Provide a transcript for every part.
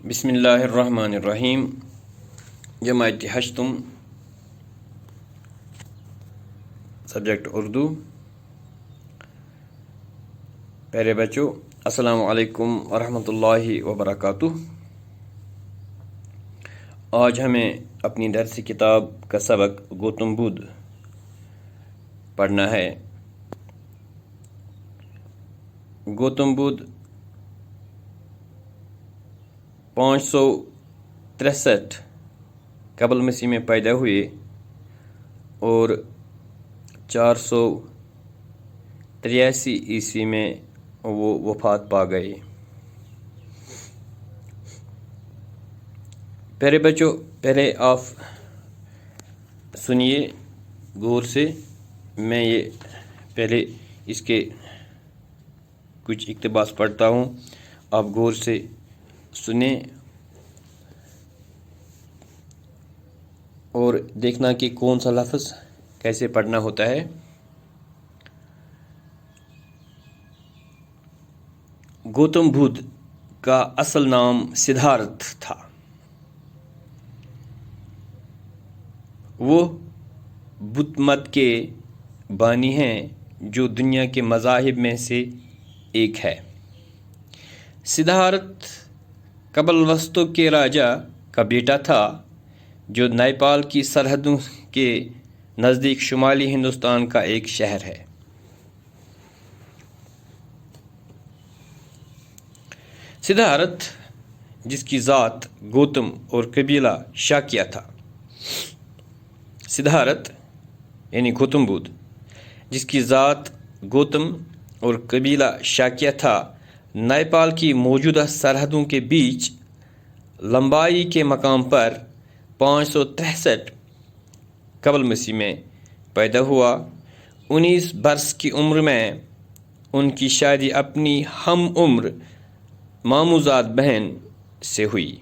بسم اللہ الرحمن الرحیم۔ جماعت ہشتم، سبجیکٹ اردو۔ پیارے بچوں، السلام علیکم ورحمۃ اللہ وبرکاتہ۔ آج ہمیں اپنی درسی کتاب کا سبق گوتم بدھ پڑھنا ہے۔ گوتم بدھ 563 قبل مسیح میں پیدا ہوئے اور 483 عیسوی میں وہ وفات پا گئے۔ پیارے بچوں، پہلے آپ سنیے غور سے، میں یہ پہلے اس کے کچھ اقتباس پڑھتا ہوں، آپ غور سے سنیں اور دیکھنا کہ کون سا لفظ کیسے پڑھنا ہوتا ہے۔ گوتم بدھ کا اصل نام سدھارتھ تھا۔ وہ بدھ مت کے بانی ہیں جو دنیا کے مذاہب میں سے ایک ہے۔ سدھارتھ قبل وسطوں کے راجا کا بیٹا تھا جو نیپال کی سرحدوں کے نزدیک شمالی ہندوستان کا ایک شہر ہے۔ سدھارتھ، جس کی ذات گوتم اور قبیلہ شاکیہ تھا، سدھارتھ یعنی گوتم بدھ، جس کی ذات گوتم اور قبیلہ شاکیہ تھا، نیپال کی موجودہ سرحدوں کے بیچ لمبائی کے مقام پر 563 قبل مسیح میں پیدا ہوا۔ 19 برس کی عمر میں ان کی شادی اپنی ہم عمر ماموزاد بہن سے ہوئی۔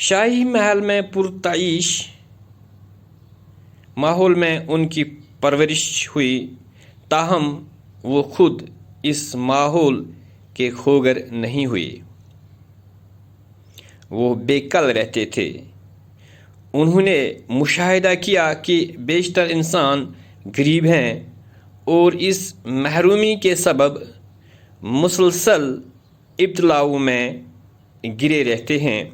شاہی محل میں پرتعیش ماحول میں ان کی پرورش ہوئی، تاہم وہ خود اس ماحول کے خوگر نہیں ہوئے۔ وہ بے کل رہتے تھے۔ انہوں نے مشاہدہ کیا کہ بیشتر انسان غریب ہیں اور اس محرومی کے سبب مسلسل ابتلاؤں میں گرے رہتے ہیں،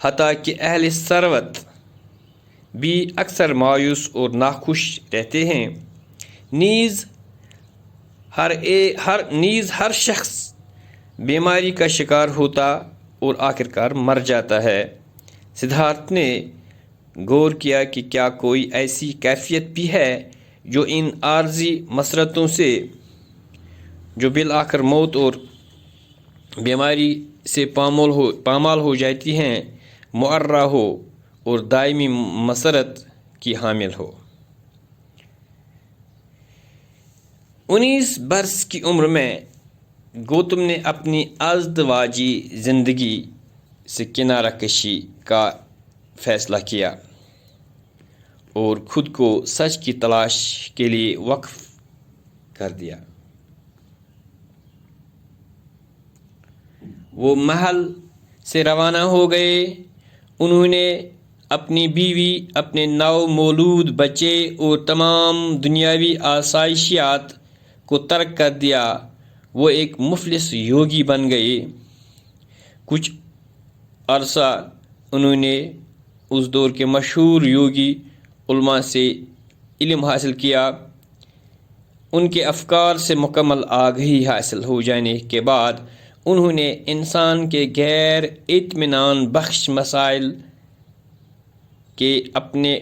حتیٰ کہ اہل ثروت بھی اکثر مایوس اور ناخوش رہتے ہیں۔ نیز ہر شخص بیماری کا شکار ہوتا اور آخرکار مر جاتا ہے۔ سدھارتھ نے غور کیا کہ کیا کوئی ایسی کیفیت بھی ہے جو ان عارضی مسرتوں سے، جو بالآخر موت اور بیماری سے پامال ہو جاتی ہیں، معرہ ہو اور دائمی مسرت کی حامل ہو۔ 19 برس کی عمر میں گوتم نے اپنی ازدواجی زندگی سے کنارہ کشی کا فیصلہ کیا اور خود کو سچ کی تلاش کے لیے وقف کر دیا۔ وہ محل سے روانہ ہو گئے۔ انہوں نے اپنی بیوی، اپنے نو مولود بچے اور تمام دنیاوی آسائشیات کو ترک کر دیا۔ وہ ایک مفلس یوگی بن گئے۔ کچھ عرصہ انہوں نے اس دور کے مشہور یوگی علماء سے علم حاصل کیا۔ ان کے افکار سے مکمل آگہی حاصل ہو جانے کے بعد انہوں نے انسان کے غیر اطمینان بخش مسائل کے اپنے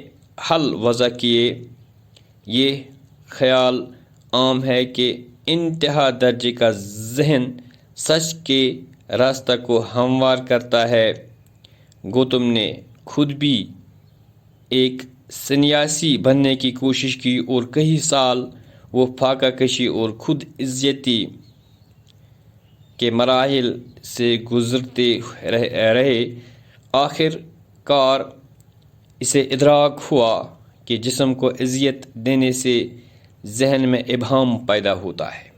حل وضع کیے۔ یہ خیال عام ہے کہ انتہا درجے کا ذہن سچ کے راستہ کو ہموار کرتا ہے۔ گوتم نے خود بھی ایک سنیاسی بننے کی کوشش کی اور کئی سال وہ فاقہ کشی اور خود عزتی کے مراحل سے گزرتے رہے۔ آخر کار اسے ادراک ہوا کہ جسم کو اذیت دینے سے ذہن میں ابہام پیدا ہوتا ہے۔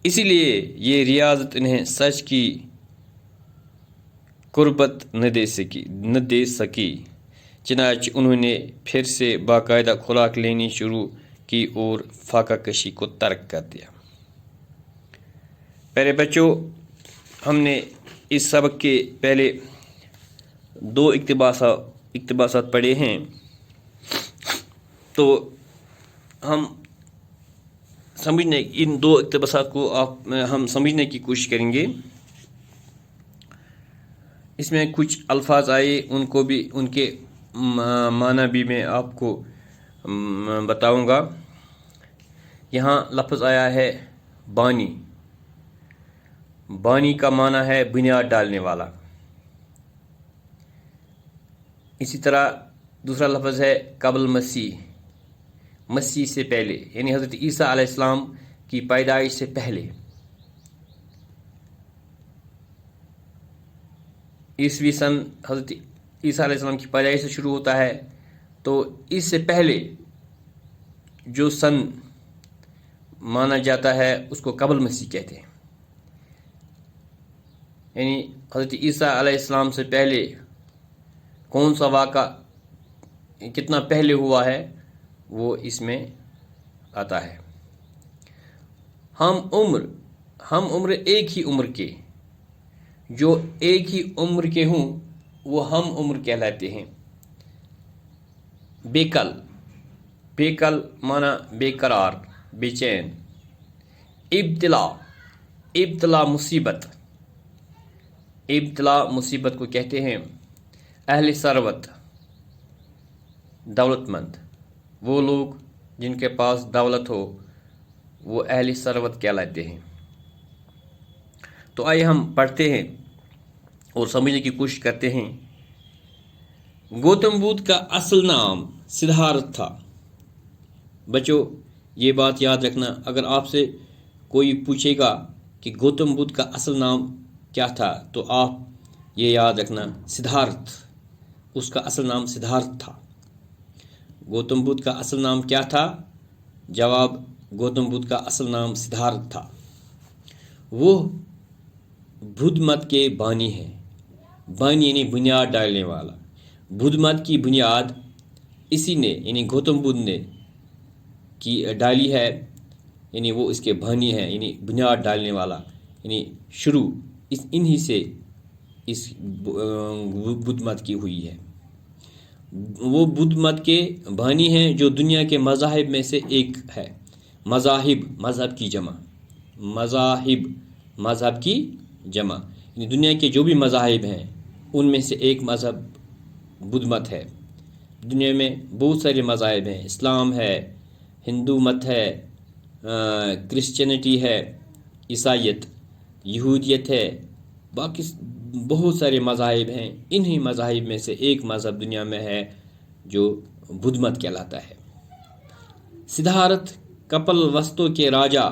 اسی لیے یہ ریاضت انہیں سچ کی قربت نہ دے سکی، چنانچہ انہوں نے پھر سے باقاعدہ خوراک لینی شروع کی اور فاقہ کشی کو ترک کر دیا۔ پیارے بچوں، ہم نے اس سبق کے پہلے 2 اقتباسات پڑھے ہیں، تو ہم ان 2 اقتباسات کو ہم سمجھنے کی کوشش کریں گے۔ اس میں کچھ الفاظ آئے، ان کو بھی ان کے معنی بھی میں آپ کو بتاؤں گا۔ یہاں لفظ آیا ہے بانی۔ بانی کا معنی ہے بنیاد ڈالنے والا۔ اسی طرح دوسرا لفظ ہے قبل مسیح، مسیح سے پہلے، یعنی حضرت عیسیٰ علیہ السلام کی پیدائش سے پہلے۔ عیسوی سن حضرت عیسیٰ علیہ السلام کی پیدائش سے شروع ہوتا ہے، تو اس سے پہلے جو سن مانا جاتا ہے اس کو قبل مسیح کہتے ہیں۔ یعنی حضرت عیسیٰ علیہ السلام سے پہلے کون سا واقعہ کتنا پہلے ہوا ہے وہ اس میں آتا ہے۔ ہم عمر ایک ہی عمر کے، جو ایک ہی عمر کے ہوں وہ ہم عمر کہلاتے ہیں۔ بیکل مانا بے قرار، بے چین۔ ابتلا مصیبت کو کہتے ہیں۔ اہل ثروت، دولت مند، وہ لوگ جن کے پاس دولت ہو وہ اہل ثروت کہلاتے ہیں۔ تو آئیے ہم پڑھتے ہیں اور سمجھنے کی کوشش کرتے ہیں۔ گوتم بدھ کا اصل نام سدھارتھ تھا۔ بچوں، یہ بات یاد رکھنا، اگر آپ سے کوئی پوچھے گا کہ گوتم بدھ کا اصل نام کیا تھا تو آپ یہ یاد رکھنا سدھارتھ، اس کا اصل نام سدھارتھ تھا۔ گوتم بدھ کا اصل نام کیا تھا؟ جواب، گوتم بدھ کا اصل نام سدھارتھ تھا۔ وہ بدھ مت کے بانی ہیں۔ بانی یعنی بنیاد ڈالنے والا۔ بدھ مت کی بنیاد اسی نے یعنی گوتم بدھ نے کی ڈالی ہے، یعنی وہ اس کے بانی ہیں، یعنی بنیاد ڈالنے والا، یعنی شروع انہی سے اس بدھ مت کی ہوئی ہے۔ وہ بدھ مت کے بانی ہیں جو دنیا کے مذاہب میں سے ایک ہے۔ مذہب کی جمع یعنی دنیا کے جو بھی مذاہب ہیں ان میں سے ایک مذہب بدھ مت ہے۔ دنیا میں بہت سارے مذاہب ہیں، اسلام ہے، ہندو مت ہے، کرسچینٹی ہے، عیسائیت، یہودیت ہے، باقی بہت سارے مذاہب ہیں۔ انہی مذاہب میں سے ایک مذہب دنیا میں ہے جو بدھ مت کہلاتا ہے۔ سدھارتھ کپل وستو کے راجا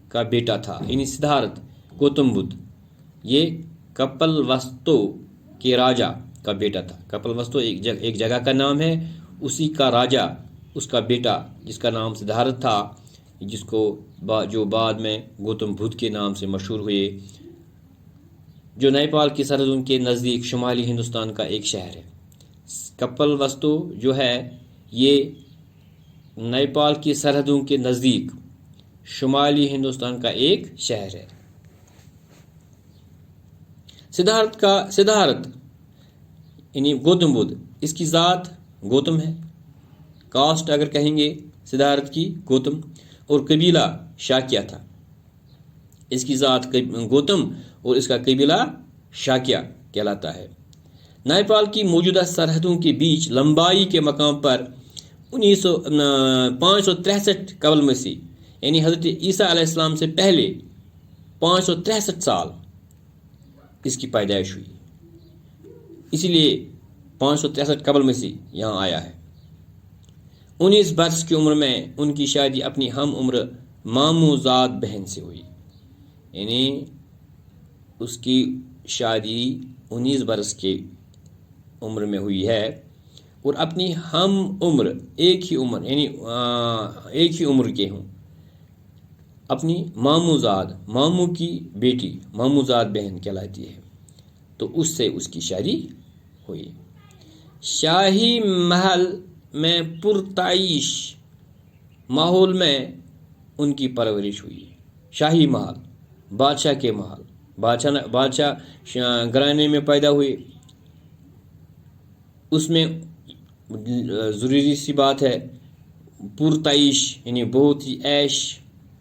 کا بیٹا تھا، یعنی سدھارتھ گوتم بدھ یہ کپل وستو کے راجا کا بیٹا تھا۔ کپل وستو ایک جگہ کا نام ہے، اسی کا راجا، اس کا بیٹا جس کا نام سدھارتھ تھا، جو بعد میں گوتم بدھ کے نام سے مشہور ہوئے، جو نیپال کی سرحدوں کے نزدیک شمالی ہندوستان کا ایک شہر ہے۔ کپل وستو جو ہے یہ نیپال کی سرحدوں کے نزدیک شمالی ہندوستان کا ایک شہر ہے۔ سدھارتھ یعنی گوتم بدھ، اس کی ذات گوتم ہے، کاسٹ اگر کہیں گے سدھارتھ کی گوتم، اور قبیلہ شاکیہ تھا۔ اس کی ذات گوتم اور اس کا قبیلہ شاکیہ کہلاتا ہے۔ نیپال کی موجودہ سرحدوں کے بیچ لمبائی کے مقام پر 563 قبل مسیح یعنی حضرت عیسیٰ علیہ السلام سے پہلے 563 سال اس کی پیدائش ہوئی، اسی لیے 563 قبل مسیح یہاں آیا ہے۔ 19 برس کی عمر میں ان کی شادی اپنی ہم عمر ماموں زاد بہن سے ہوئی، یعنی اس کی شادی 19 برس کی عمر میں ہوئی ہے، اور اپنی ہم عمر ایک ہی عمر کے ہوں اپنی ماموں کی بیٹی ماموزاد بہن کہلاتی ہے، تو اس سے اس کی شادی ہوئی۔ شاہی محل میں پرتعیش ماحول میں ان کی پرورش ہوئی۔ شاہی محل، بادشاہ کے محل، بادشاہ گھرانے میں پیدا ہوئے، اس میں ضروری سی بات ہے پرتعیش یعنی بہت ہی عیش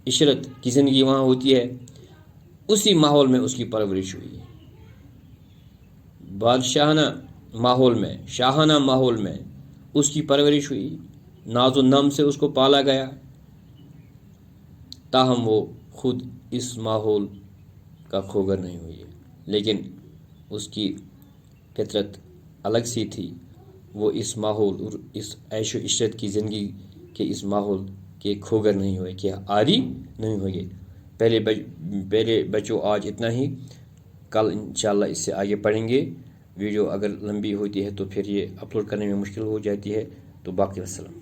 عشرت کی زندگی وہاں ہوتی ہے، اسی ماحول میں اس کی پرورش ہوئی۔ بادشاہانہ ماحول میں، شاہانہ ماحول میں اس کی پرورش ہوئی، ناز و نم سے اس کو پالا گیا، تاہم وہ خود اس ماحول کا کھوگر نہیں ہوئی، لیکن اس کی فطرت الگ سی تھی۔ وہ اس ماحول اور اس عیش و عشرت کی زندگی کے اس ماحول کے کھوگر نہیں ہوئے، کہ عاری نہیں ہوئے۔ پہلے بچوں آج اتنا ہی، کل انشاءاللہ اس سے آگے پڑھیں گے۔ ویڈیو اگر لمبی ہوتی ہے تو پھر یہ اپلوڈ کرنے میں مشکل ہو جاتی ہے، تو باقی وسلام۔